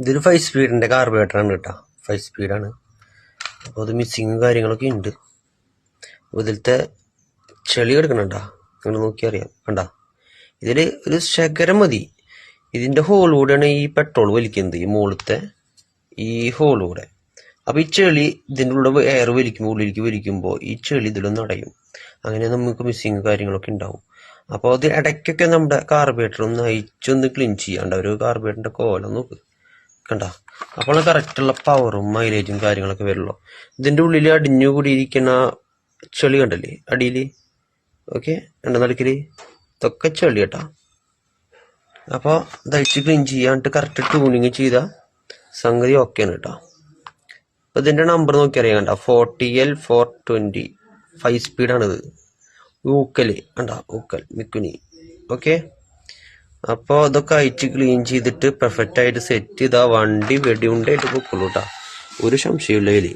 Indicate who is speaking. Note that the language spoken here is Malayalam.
Speaker 1: ഇതൊരു 5 സ്പീഡിൻ്റെ കാർബറേറ്ററാണ് കേട്ടോ, 5 സ്പീഡാണ്. അപ്പോൾ അത് മിസ്സിങ് കാര്യങ്ങളൊക്കെ ഉണ്ട്. അപ്പോൾ ഇതിലത്തെ ചെളി കിടക്കണുണ്ടാ, നിങ്ങൾ നോക്കിയറിയാം. കണ്ടാ, ഇതിൽ ഒരു ശകരം മതി. ഇതിൻ്റെ ഹോളിലൂടെയാണ് ഈ പെട്രോൾ വലിക്കുന്നത്, ഈ മുകളിലത്തെ ഈ ഹോളിലൂടെ. അപ്പോൾ ഈ ചെളി ഇതിൻ്റെ ഉള്ളിൽ എയർ ഉള്ളിലേക്ക് വലിക്കുമ്പോൾ ഈ ചെളി ഇതിലൊന്നും അടയും. അങ്ങനെ നമുക്ക് മിസ്സിങ് കാര്യങ്ങളൊക്കെ ഉണ്ടാവും. അപ്പോൾ അത് ഇടയ്ക്കൊക്കെ നമ്മുടെ കാർബറേറ്റർ ഒന്ന് അയച്ചൊന്ന് ക്ലീൻ ചെയ്യാണ്ട, ഒരു കാർബറേറ്ററിൻ്റെ കോലം നോക്ക് കണ്ട. അപ്പോൾ കറക്റ്റുള്ള പവറും മൈലേജും കാര്യങ്ങളൊക്കെ വരുള്ളൂ. ഇതിൻ്റെ ഉള്ളിൽ അടിഞ്ഞു കൂടിയിരിക്കുന്ന ചെളി കണ്ടല്ലേ അടിയിൽ, ഓക്കെ എൻ്റെ നടുക്കിൽ ഇതൊക്കെ ചെളി കേട്ടാ. അപ്പോൾ ഇതയച്ച് ക്ലീൻ ചെയ്യാണ്ട് കറക്റ്റ് ട്യൂണിങ് ചെയ്ത സംഗതി ഓക്കെയാണ് കേട്ടോ. അപ്പോൾ ഇതിൻ്റെ നമ്പർ നോക്കിയറിയാം കണ്ട, 40L420 5 സ്പീഡാണിത്. ഊക്കല് കണ്ട, ഊക്കൽ മിക്കുനി. ഓക്കെ, അപ്പോൾ അതൊക്കെ അയച്ച് ക്ലീൻ ചെയ്തിട്ട് പെർഫെക്റ്റ് ആയിട്ട് സെറ്റ് ചെയ്താൽ വണ്ടി വെടിയുണ്ടായിട്ട് പൊക്കുള്ളൂ കേട്ടോ, ഒരു സംശയമില്ല ഇതിൽ.